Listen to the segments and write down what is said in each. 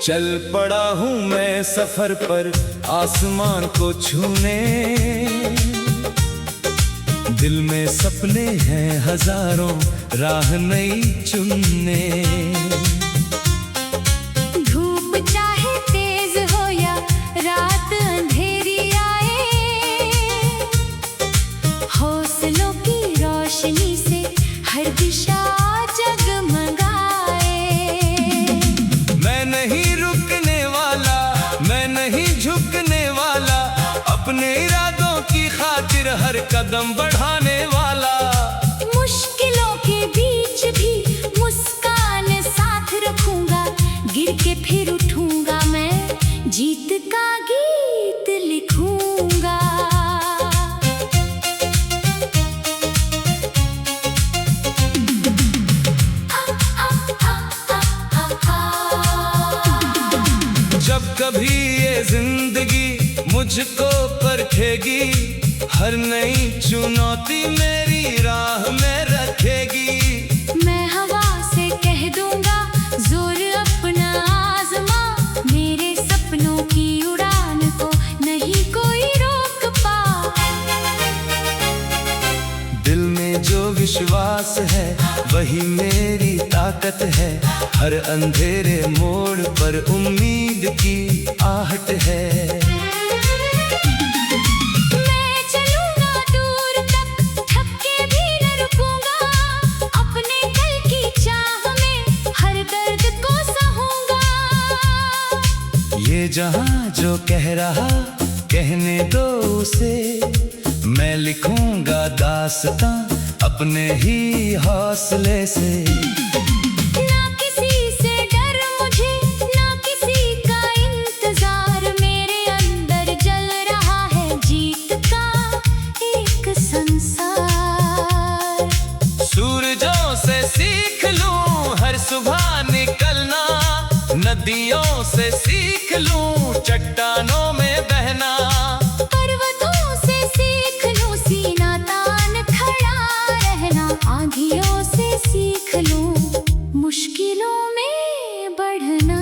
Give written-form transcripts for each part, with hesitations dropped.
चल पड़ा हूँ मैं सफर पर आसमान को छूने, दिल में सपने हैं हजारों, राह नई चुनने। धूप चाहे तेज हो या रात अंधेरी आए, हौसलों की रोशनी से हर दिशा जगमगाए। मैं नहीं रुकने वाला, मैं नहीं झुकने वाला, अपने इरादों की खातिर हर कदम बढ़ाने वाला। मुश्किलों के बीच भी मुस्कान साथ रखूंगा, गिर के फिर उठूंगा, मैं जीत का गीत लिखूंगा। जब कभी ये जिंदगी मुझको परखेगी, हर नई चुनौती मेरी राह में रखेगी। मैं हवा से कह दूंगा जोर अपना आजमा, मेरे सपनों की उड़ान को नहीं कोई रोक पाए। दिल में जो विश्वास है वही मेरी ताकत है, हर अंधेरे मोड़ पर उम्मीद की आहट है। मैं चलूंगा दूर तक, थक के भी न रुकूंगा, अपने कल की चाह में हर दर्द को सहूंगा। ये जहां जो कह रहा कहने दो उसे, मैं लिखूंगा दास्तां अपने ही हौसले से। ना किसी से डर मुझे, ना किसी का इंतजार, मेरे अंदर जल रहा है जीत का एक संसार। सूरजों से सीख लूं हर सुबह निकलना, नदियों से सीख लूं चट्टानों में बहना, पर्वतों से सीख लूं सीना तान खड़ा रहना, आंधियों से सीख लूं मुश्किलों में बढ़ना।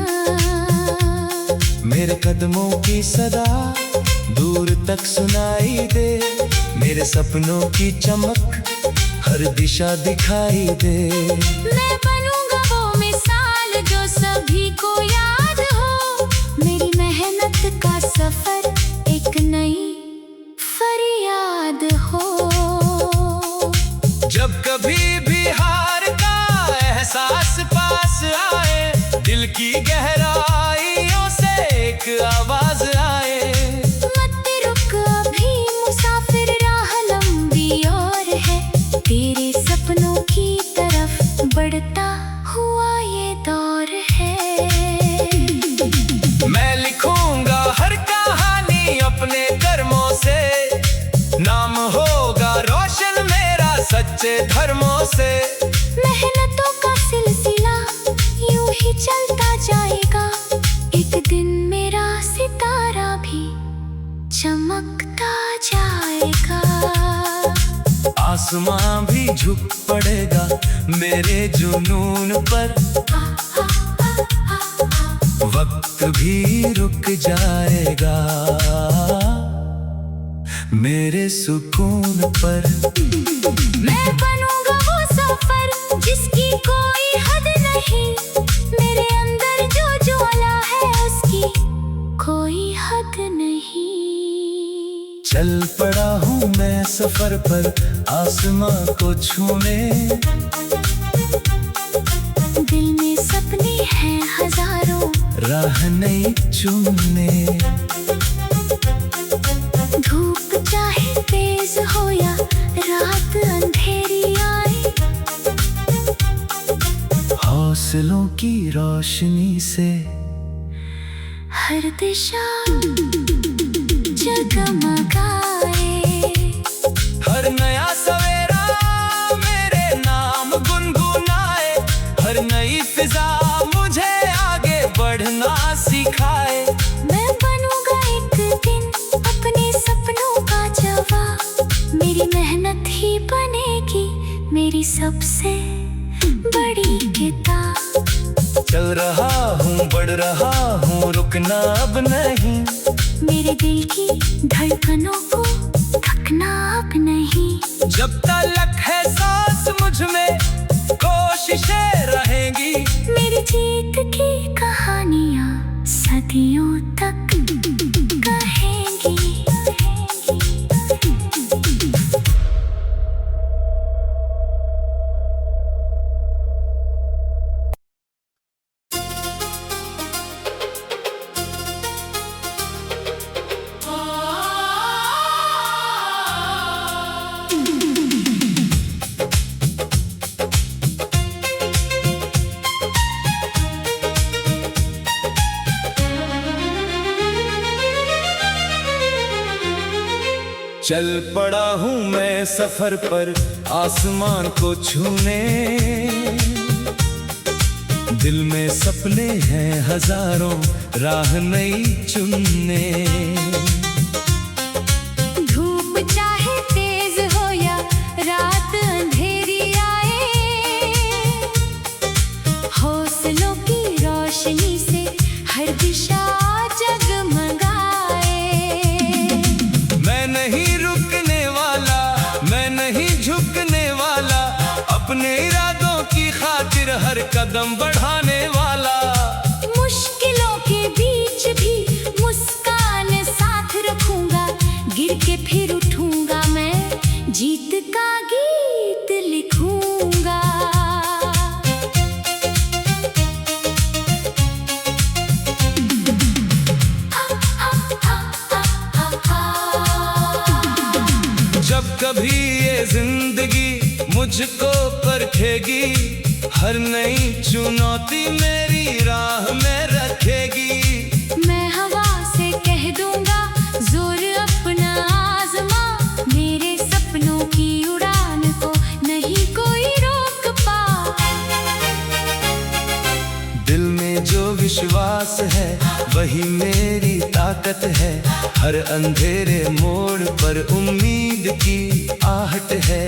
मेरे कदमों की सदा दूर तक सुनाई दे, मेरे सपनों की चमक हर दिशा दिखाई दे। मैं बनूंगा वो मिसाल जो सभी को याद हो, मेरी मेहनत का सफर एक नई फरियाद हो। जब कभी भी हार का एहसास पास आए, दिल की गहराइयों से एक आवाज आए। मत रुक अभी मुसाफिर, राह लंबी और है, तेरे सपनों की तरफ बढ़ता हुआ ये दौर है। मैं लिखूंगा हर कहानी अपने कर्मों से, नाम होगा रोशन मेरा सच्चे धर्मों से। मेहनतों का सिलसिला यूं ही चलता जाएगा, एक दिन मेरा सितारा भी चमकता जाएगा। आसमां भी झुक पड़ेगा मेरे जुनून पर, वक्त भी रुक जाएगा मेरे सुकून पर। मैं बनूंगा वो सफर जिसकी कोई हद नहीं, मेरे अंदर जो ज्वाला है उसकी कोई हद नहीं। चल पड़ा हूँ मैं सफर पर आसमां को छूने, दिल में सपने हैं हजारों, राह नई चुनने। धूप चाहे तेज हो या रात अंधेरी आए, हौसलों की रोशनी से हर दिशा जगमगाए। हर नया सवेरा मेरे नाम गुनगुनाए, हर नई फिजा मुझे आगे बढ़ना सिखाए। मैं बनूंगा एक दिन अपने सपनों का जवाब, मेरी मेहनत ही बनेगी मेरी सबसे बड़ी किताब। चल रहा हूँ, बढ़ रहा हूँ, रुकना अब नहीं। मेरे दिल की धड़कनों को थकना अब नहीं। जब तलक है सांस मुझ में, कोशिशें रहेंगी। मेरी जीत की कहानियाँ सदियों तक कहेंगी। चल पड़ा हूँ मैं सफर पर, आसमान को छूने। दिल में सपने हैं हजारों, राह नई चुनने। धूप चाहे तेज हो या रात अंधेरी आए, हौसलों की रोशनी से हर दिशा जगमगाए। मैं नहीं रुकने वाला, मैं नहीं झुकने वाला, अपने इरादों की खातिर हर कदम बढ़ाने वाला। मुश्किलों के बीच भी मुस्कान साथ रखूंगा, गिर के फिर उठूंगा, मैं जीत का गीत लिखूंगा। जब कभी ये जिंदगी मुझको परखेगी, हर नई चुनौती मेरी राह में रखेगी। मैं हवा से कह दूंगा जोर अपना आजमा, मेरे सपनों की उड़ान को नहीं कोई रोक पाए। दिल में जो विश्वास है वही मेरी ताकत है, हर अंधेरे मोड़ पर उम्मीद की आहट है।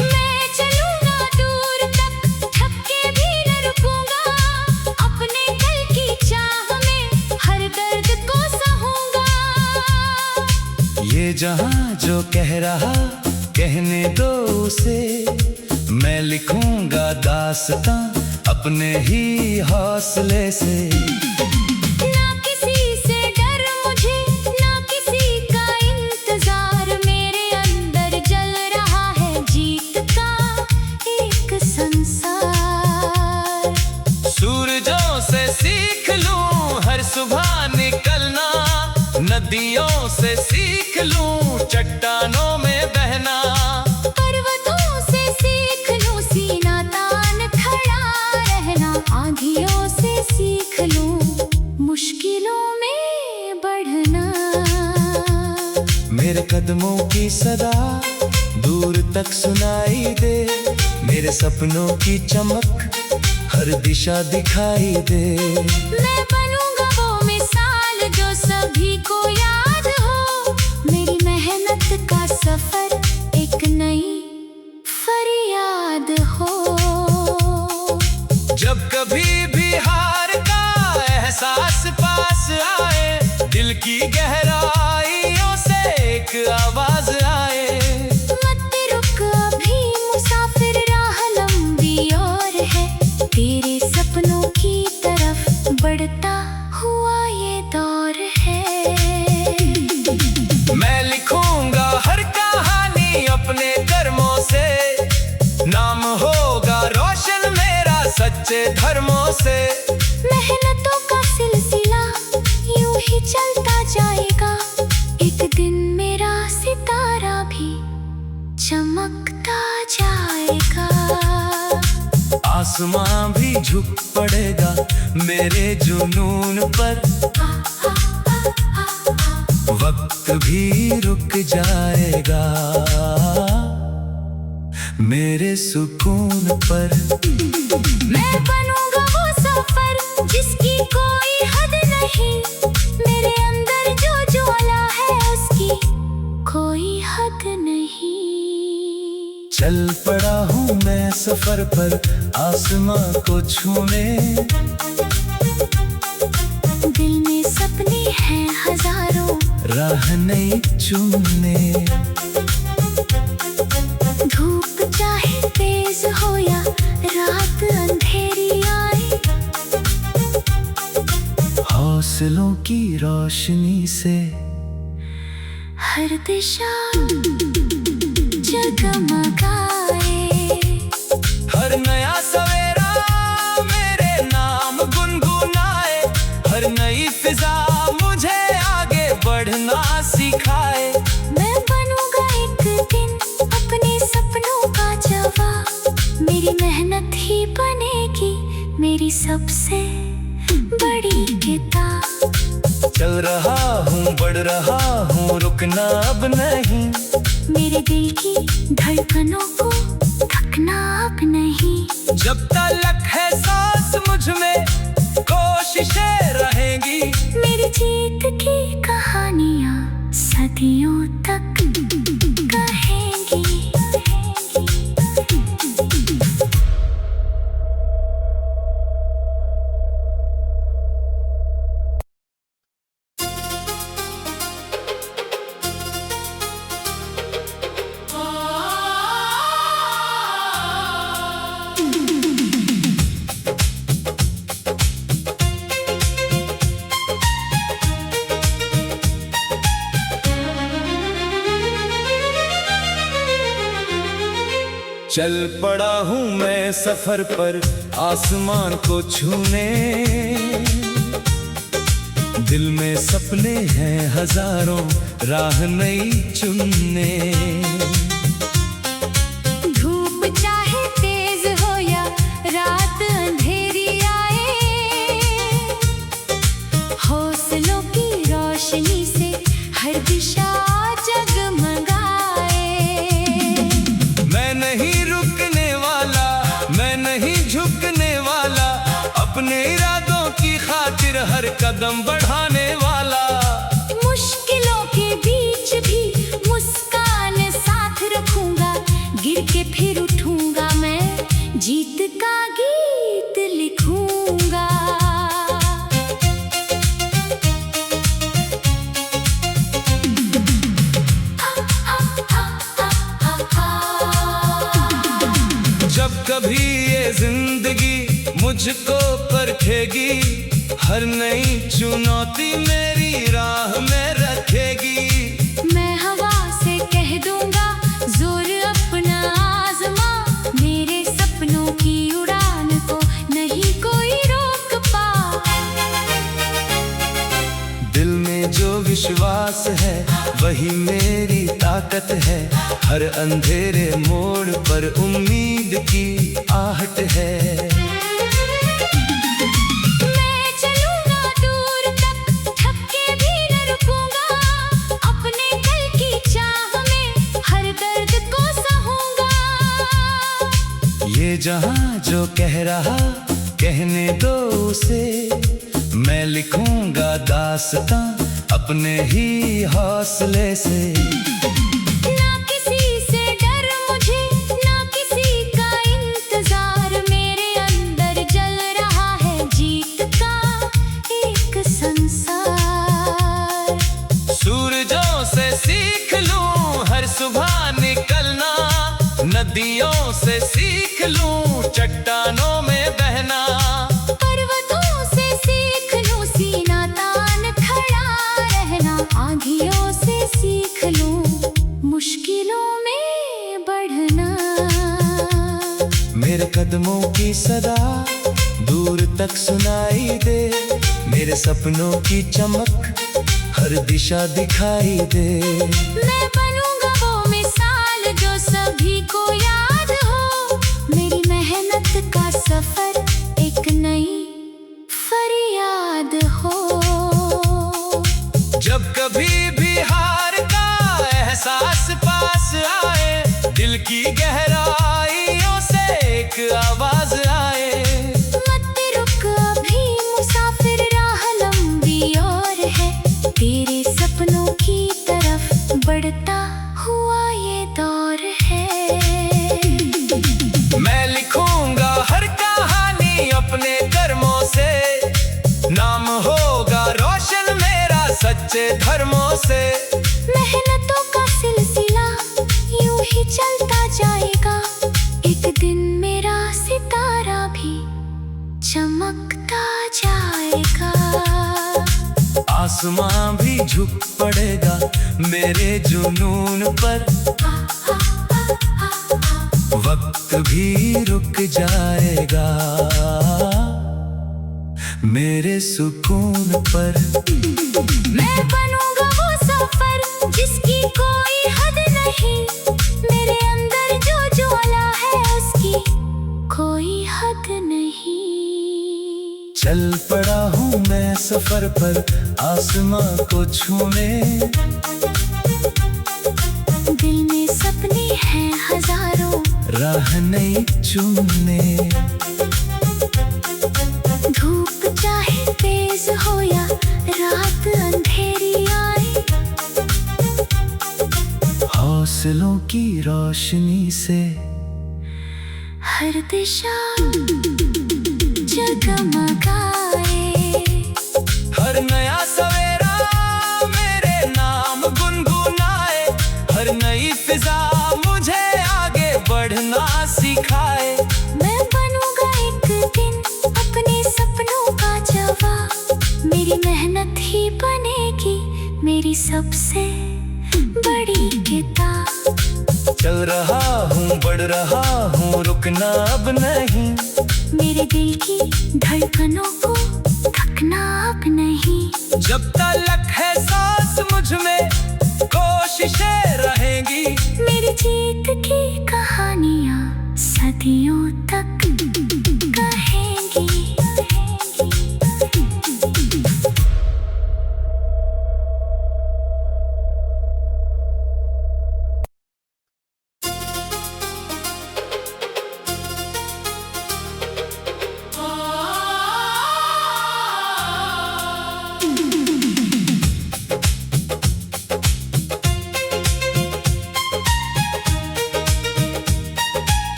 मैं चलूंगा दूर तक, थक के भी न रुकूंगा, अपने कल की चाह में हर दर्द को सहूंगा। ये जहां जो कह रहा कहने दो उसे, मैं लिखूंगा दास्तां अपने ही हौसले से। ना किसी से डर मुझे, ना किसी का इंतजार, मेरे अंदर जल रहा है जीत का एक संसार। सूरजों से सीख लूं हर सुबह निकलना, नदियों से सीख लूं चट्टानों में बहना। पर्वतों से सीख लूं सीना तान खड़ा रहना, आंधियों से सीख लूं मुश्किलों में बढ़ना। मेरे कदमों की सदा दूर तक सुनाई दे, मेरे सपनों की चमक हर दिशा दिखाई दे। मैं बनूंगा वो मिसाल जो सभी को याद हो, मेरी मेहनत का सफर एक नई फरियाद हो। जब कभी भी हार का एहसास पास आए, दिल की गहराइयों से एक आवाज आए। मत रुक अभी मुसाफिर, राह लंबी और है, तेरे सपनों की तरफ बढ़ता हुआ ये दौर है। मैं लिखूंगा हर कहानी अपने कर्मों से, नाम होगा रोशन मेरा सच्चे धर्मों से। मेहनतों का सिलसिला यूं ही चलता जाएगा, एक दिन मेरा सितारा भी चमकता जाएगा। आसमां भी झुक पड़ेगा मेरे जुनून पर, वक्त भी रुक जाएगा मेरे सुकून पर। मैं बनूंगा वो सफर जिसकी कोई हद नहीं, मेरे अंदर जो ज्वाला है उसकी कोई हद नहीं। चल पड़ा हूँ मैं सफर पर आसमां को छूने। दिल में सपने हैं हजारों, राह नहीं चुनने। धूप चाहे तेज हो या रात अंधेरी आए, हौसलों की रोशनी से हर दिशा जगमगाए। हर नया सवेरा मेरे नाम गुनगुनाए, हर नई फिजा मुझे आगे बढ़ना सिखाए। मैं बनूंगा एक दिन अपने सपनों का जवाब, मेरी मेहनत ही बनेगी मेरी सबसे बड़ी किताब। चल रहा हूँ बढ़ रहा हूँ रुकना अब नहीं, मेरे दिल की धड़कनों को थकना अब नहीं। जब तलक है सांस मुझ में कोशिशें रहेंगी, मेरी जीत की कहानियाँ सदियों तक कहेंगी। चल पड़ा हूँ मैं सफर पर आसमान को छूने। दिल में सपने हैं हजारों, राह नहीं चुनने। धूप चाहे तेज हो या रात अंधेरी आए, हौसलों की रोशनी से हर दिशा जगमगाए। मैं नहीं रुकने वाला, मैं नहीं झुकने वाला, अपने इरादों की खातिर हर कदम बढ़ाने वाला। मुश्किलों के बीच भी मुस्कान साथ रखूंगा, गिर के फिर उठूंगा, मैं जीत का गीत लिखूंगा। जब कभी ये जिंदगी मुझको परखेगी, हर नई चुनौती मेरी राह में रखेगी। मैं हवा से कह दूंगा जोर अपना आजमा, मेरे सपनों की उड़ान को नहीं कोई रोक पा। दिल में जो विश्वास है वही मेरी ताकत है, हर अंधेरे मोड़ पर उम्मीद की आहट है। मैं चलूंगा दूर तक, थक के भी न रुकूंगा, अपने कल की चाह में हर दर्द को सहूंगा। ये जहां जो कह रहा कहने दो उसे, मैं लिखूंगा दास्तां अपने ही हौसले से। ना किसी से डर मुझे, ना किसी का इंतजार, मेरे अंदर जल रहा है जीत का एक संसार। सूरजों से सीख लूं हर सुबह निकलना, नदियों से सीख लूं चट्टानों में बहना, पर्वतों से सीख लूं सीना तान खड़ा रहना, आंधियों से सीख लूं मुश्किलों में बढ़ना। मेरे कदमों की सदा दूर तक सुनाई दे, मेरे सपनों की चमक हर दिशा दिखाई दे। मैं बनूंगा वो मिसाल जो सभी को याद हो, मेरी मेहनत का सफर एक नई फरियाद हो। जब कभी भी हार का एहसास पास आए, दिल की गहराइयों से एक आवाज आए। मत रुक अभी मुसाफिर, राह लंबी और है, तेरे सपनों की तरफ बढ़ता हुआ ये दौर है। अपने कर्मों से, नाम होगा रोशन मेरा सच्चे धर्मों से। मेहनतों का सिलसिला यूं ही चलता जाएगा, एक दिन मेरा सितारा भी चमकता जाएगा। आसमां भी झुक पड़ेगा मेरे जुनून पर, वक्त भी रुक जाएगा मेरे सुकून पर। मैं बनूंगा वो सफर जिसकी कोई हद नहीं, मेरे अंदर जो ज्वाला है उसकी कोई हद नहीं। चल पड़ा हूँ मैं सफर पर आसमां को छूने, दिल में सपने हैं हजारों, राह नहीं चुनने। धूप चाहे तेज हो या रात अंधेरी आए, हौसलों की रोशनी से हर दिशा जगमगाए। हर नया सवेरा मेरे नाम गुनगुनाए, हर नई फिजा मुझे आगे बढ़ना सिखाए। मैं बनूंगा एक दिन अपने सपनों का जवाब, मेरी मेहनत ही बनेगी मेरी सबसे बड़ी किताब। चल रहा हूँ बढ़ रहा हूँ रुकना अब नहीं, मेरे दिल की धड़कनों को थकना अब नहीं। जब तलक है सांस मुझ में कोशिशें रहेंगी, मेरी जीत की कहानियाँ सदियों तक कहेंगी।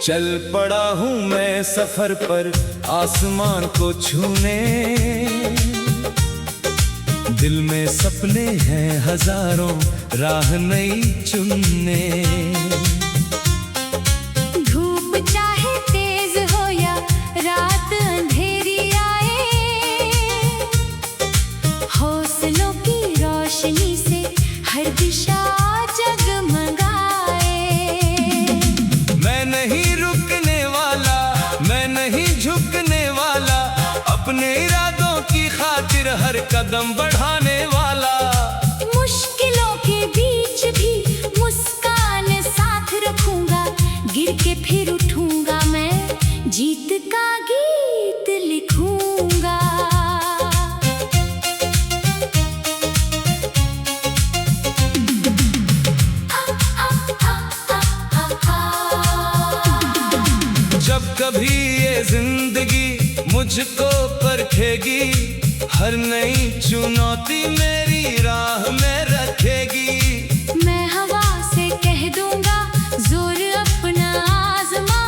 चल पड़ा हूँ मैं सफर पर आसमान को छूने, दिल में सपने हैं हजारों, राह नई चुनने। धूप चाहे तेज हो या रात अंधेरी आए, हौसलों की रोशनी से हर दिशा जगमगाए। मैं नहीं रुकने वाला, मैं नहीं झुकने वाला, अपने इरादों की खातिर हर कदम बढ़ाने वाला। मुश्किलों के बीच भी मुस्कान साथ रखूंगा, गिर के फिर उठूंगा मैं जीत का गीत लिखूंगा। जब कभी ये जिंदगी मुझको परखेगी, हर नई चुनौती मेरी राह में रखेगी। मैं हवा से कह दूंगा जोर अपना आजमा,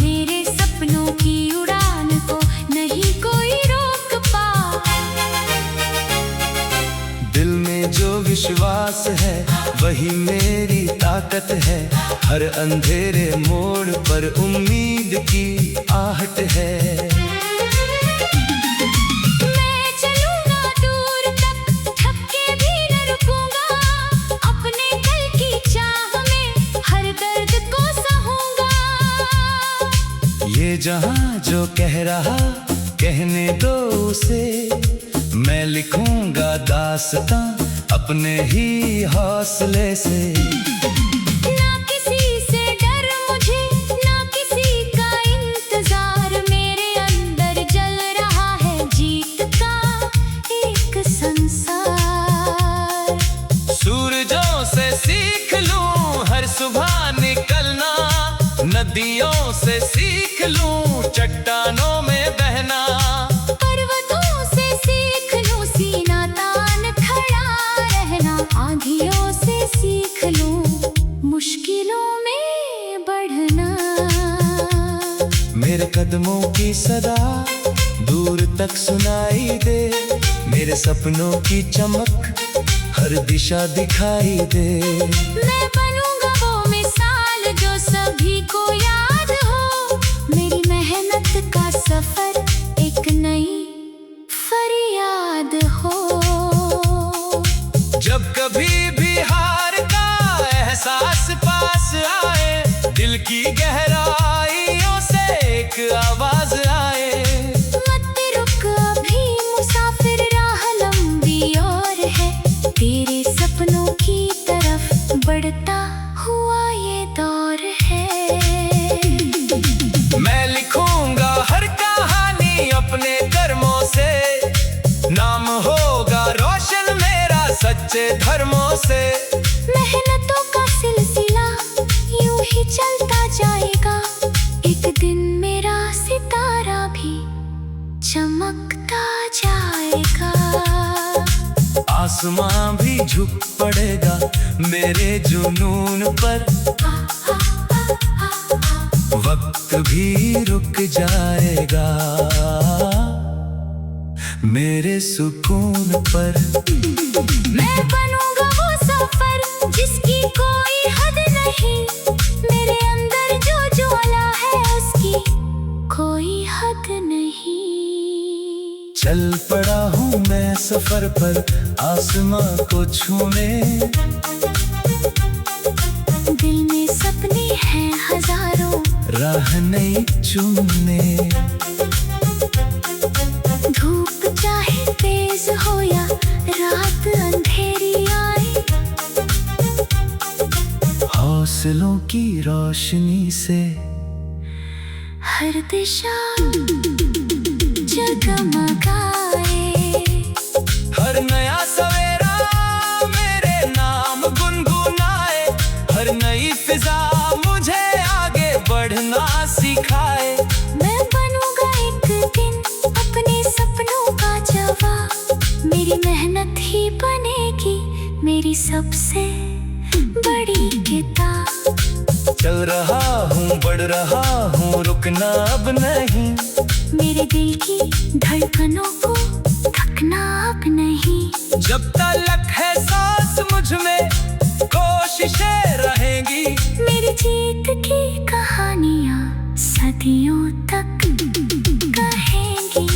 मेरे सपनों की उड़ान को नहीं कोई रोक पा। दिल में जो विश्वास है वही मेरी ताकत है, हर अंधेरे मोड़ पर उम्मीद की आहट है। मैं चलूंगा दूर तक, थक के भी न रुकूंगा, अपने कल की चाह में हर दर्द को सहूंगा। ये जहां जो कह रहा कहने दो उसे, मैं लिखूंगा दास्तां अपने ही हौसले से। ना किसी से डर मुझे, ना किसी का इंतजार, मेरे अंदर जल रहा है जीत का एक संसार। सूरजों से सीख लूं हर सुबह निकलना, नदियों से सीख लूं चट्टानों में बहना, पर्वतों से सीख लूं सीना तान खड़ा रहना, आंधियों से सीख लूं कदमों की सदा दूर तक सुनाई दे, मेरे सपनों की चमक हर दिशा दिखाई दे। मैं बनूंगा वो मिसाल जो सभी को याद हो, मेरी मेहनत का सफर एक नई फरियाद हो। जब कभी भी हार का एहसास पास आए, दिल की गहराइयों से एक आवाज आए, मत रुक अभी मुसाफिर, राह लंबी और है, तेरे सपनों की तरफ बढ़ता हुआ ये दौर है। मैं लिखूंगा हर कहानी अपने कर्मों से, नाम होगा रोशन मेरा सच्चे धर्मों से। मेहनतों का सिलसिला यूं ही चलता जाएगा, एक दिन मेरा सितारा भी चमकता जाएगा। आसमां भी झुक पड़ेगा मेरे जुनून पर, वक्त भी रुक जाएगा मेरे सुकून पर। मैं बनूंगा वो सफर जिसकी कोई हद नहीं, मेरे अंदर जो ज्वाला है उसकी कोई हद नहीं। चल पड़ा हूँ मैं सफर पर आसमां को छूने, दिल में सपने हैं हजारों, राह नहीं चुनने। धूप चाहे तेज हो या रात अंधेरी आए, हौसलों की रोशनी से हर दिशा जगमगाए। हर नया सवेरा मेरे नाम गुनगुनाए, हर नई फिजा मुझे आगे बढ़ना सिखाए। मैं बनूंगा एक दिन अपने सपनों का जवाब, मेरी मेहनत ही बनेगी मेरी सबसे बड़ी किताब। चल रहा हूँ बढ़ रहा हूँ रुकना अब नहीं, मेरे दिल की धड़कनों को थकना अब नहीं। जब तक है सांस मुझ में कोशिशें रहेंगी, मेरी जीत की कहानियाँ सदियों तक कहेंगी।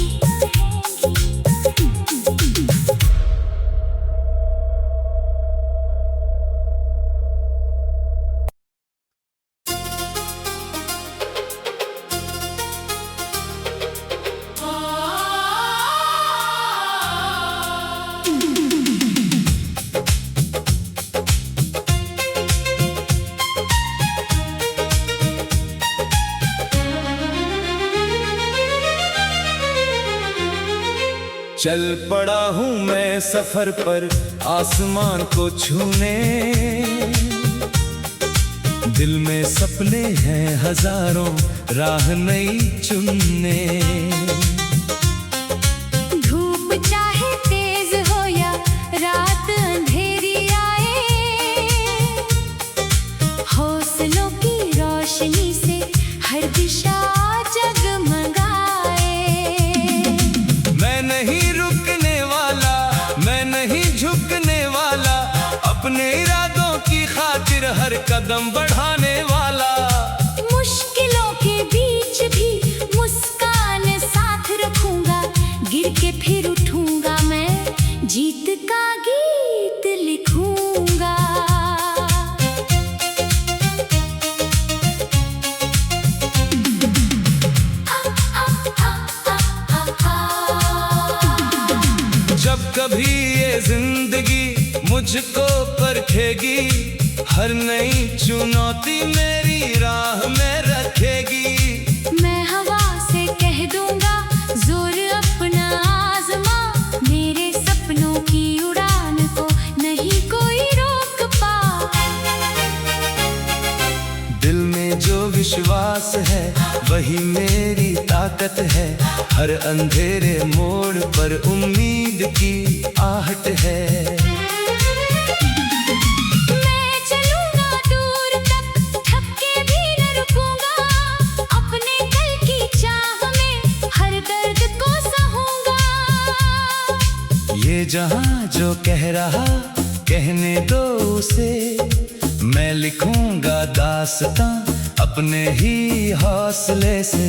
चल पड़ा हूँ मैं सफर पर आसमान को छूने, दिल में सपने हैं हजारों, राह नहीं चुनने। धूप चाहे तेज हो या रात अंधेरी आए, हौसलों की रोशनी से हर दिशा जगमगाए। मैं नहीं रुकने वाला, मैं नहीं झुकने वाला, अपने इरादों की खातिर हर कदम बढ़ाने वाला। मुश्किलों के बीच भी मुस्कान साथ रखूंगा, गिर के फिर उठूंगा, मैं जीत का गीत लिखूंगा। जब कभी ये जिंदगी मुझको परखेगी, हर नई चुनौती मेरी राह में रखेगी। मैं हवा से कह दूंगा जोर अपना आजमा, मेरे सपनों की उड़ान को नहीं कोई रोक पा। दिल में जो विश्वास है वही मेरी ताकत है, हर अंधेरे मोड़ पर उम्मीद की आहट है। मैं चलूंगा दूर तक, थक के भी न रुकूंगा, अपने कल की चाह जहां जो कह रहा कहने दो उसे, मैं लिखूंगा दास्तां अपने ही हौसले से।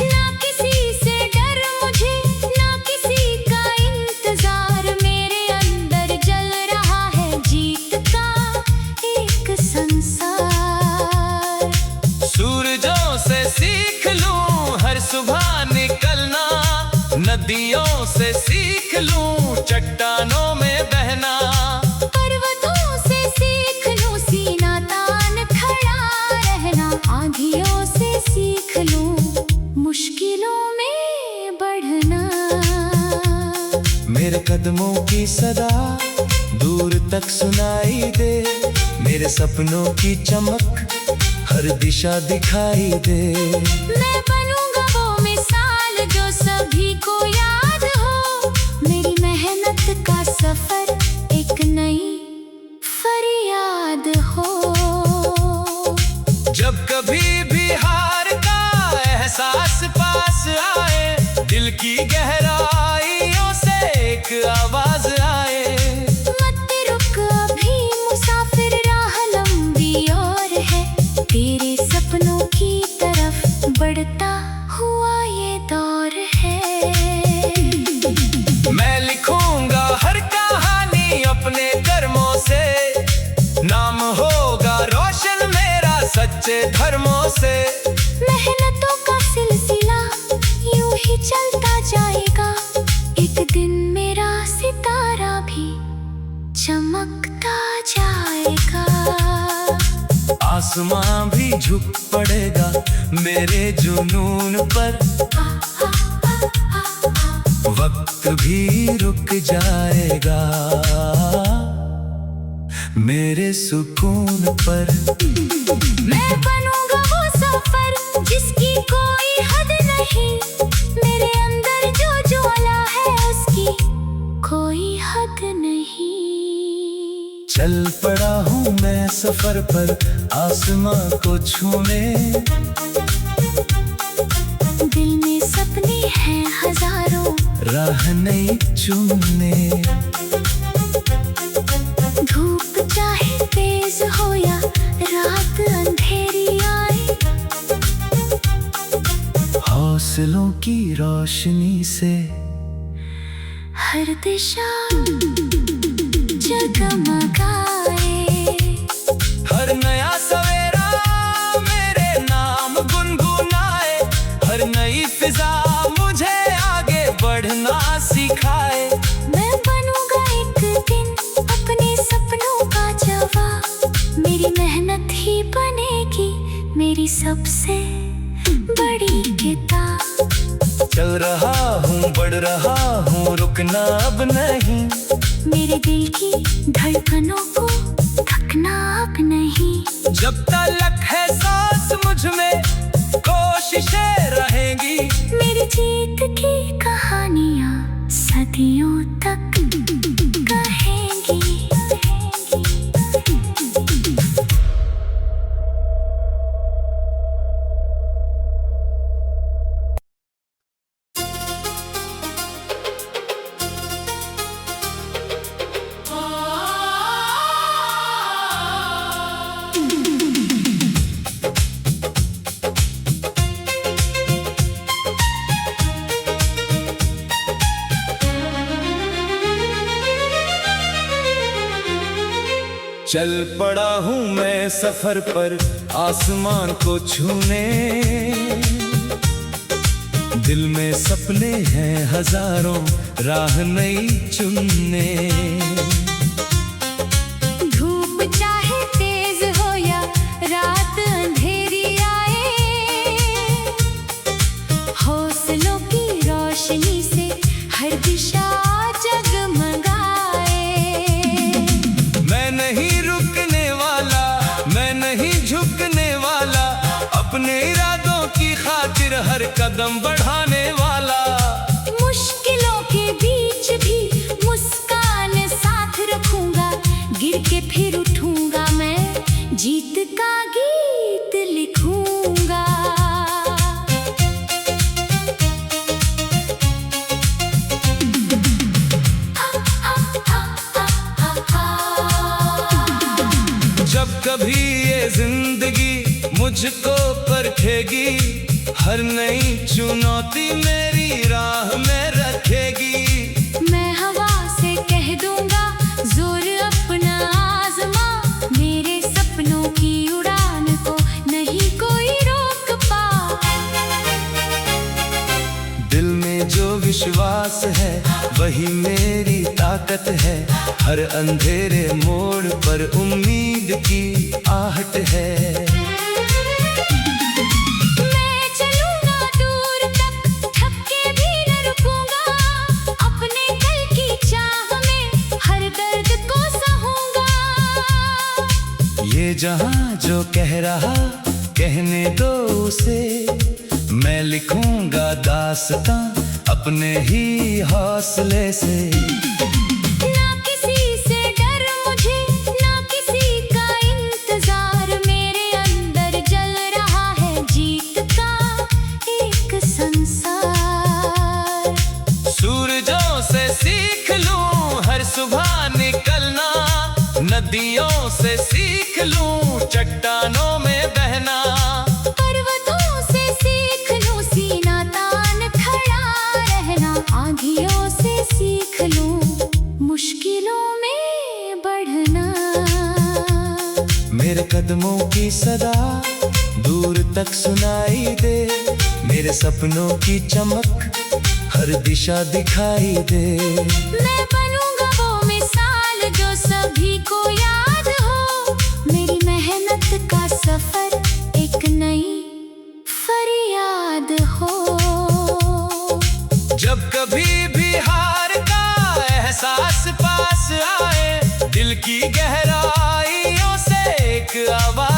ना किसी से डर मुझे, ना किसी का इंतजार, मेरे अंदर जल रहा है जीत का एक संसार। सूरजों से सीख लूं हर सुबह निकलना, नदियों से सीख लूं चट्टानों में बहना, पर्वतों से सीख लूं सीना तान खड़ा रहना, आंधियों से सीख लूं मुश्किलों में बढ़ना। मेरे कदमों की सदा दूर तक सुनाई दे, मेरे सपनों की चमक हर दिशा दिखाई दे। मैं बनूंगा वो मिसाल जो सभी को याद हो, मेरी मेहनत का सफर एक नई फरियाद हो। जब कभी भी हार का एहसास पास आए, दिल की गहराइयों से एक आवाज आए, मत रुक अभी मुसाफिर, राह लंबी और है, तेरे सपनों की तरफ बढ़ता हुआ ये दौर है। मैं लिखूंगा हर कहानी अपने कर्मों से, नाम होगा रोशन मेरा सच्चे धर्मों से। मेहनतों का सिलसिला यूं ही चलता जाएगा, एक दिन मेरा सितारा भी चमकता जाएगा। आसमां भी झुक पड़ेगा मेरे जुनून पर, वक्त भी रुक जाएगा मेरे सुकून पर। मैं बनूंगा वो सफर जिसकी कोई हद नहीं, मेरे अंदर जो ज्वाला है उसकी कोई हद नहीं। चल पड़ा हूँ मैं सफर पर आसमां को छूने, दिल में सपने हैं हजारों, राह नहीं चुनने। धूप चाहे तेज हो या रात अंधेरी आए, हौसलों की रोशनी से हर दिशा जगमगाए। हर नया सवेरा मेरे नाम गुनगुनाए, हर नई फिजा मुझे आगे बढ़ना सिखाए। मैं बनूंगा एक दिन अपने सपनों का जवाब, मेरी मेहनत ही बनेगी मेरी सबसे बड़ी किताब। चल रहा हूँ बढ़ रहा हूँ रुकना अब नहीं, मेरे दिल की धड़कनों को थकना अब नहीं। जब तलक है सांस मुझ में कोशिशें रहेंगी, मेरी जीत की कहानियाँ सदियों तक कहेंगी। चल पड़ा हूँ मैं सफर पर आसमान को छूने, दिल में सपने हैं हजारों, राह नई चुनने। धूप चाहे तेज हो या रात अंधेरी आए, हौसलों की रोशनी से हर दिशा जगमगाए। मैं नहीं रुकने वाला, मैं नहीं झुकने वाला, अपने इरादों की खातिर हर कदम बढ़ाने वाला। मुश्किलों के बीच भी मुस्कान साथ रखूंगा, गिर के फिर उठूंगा, मैं जीत का गीत लिखूंगा। जब कभी ये जिंदगी मुझको परखेगी, हर नई चुनौती मेरी राह में रखेगी। मैं हवा से कह दूंगा जोर अपना आजमा, मेरे सपनों की उड़ान को नहीं कोई रोक पा। दिल में जो विश्वास है वही मेरी ताकत है, हर अंधेरे मोड़ पर उम्मीद की आहट है। मैं चलूंगा दूर तक, थक के भी न रुकूंगा, अपने कल की चाह में हर दर्द को सहूंगा। ये जहां जो कह रहा कहने दो उसे, मैं लिखूंगा दास्तां अपने ही हौसले से। ना किसी से डर मुझे, ना किसी का इंतजार, मेरे अंदर जल रहा है जीत का एक संसार। सूरजों से सीख लूं हर सुबह निकलना, नदियों से सीख लूं चट्टानों में बहना, पर्वतों से सीख लूं सीना तान खड़ा रहना, आंधियों से सीख लूं मुश्किलों में बढ़ना। मेरे कदमों की सदा दूर तक सुनाई दे, मेरे सपनों की चमक हर दिशा दिखाई दे। मैं बनूंगा वो मिसाल जो सभी को याद हो, मेरी मेहनत का सफर एक नई फरियाद हो। जब कभी भी हार का एहसास पास आए, दिल की गहराइयों से एक आवाज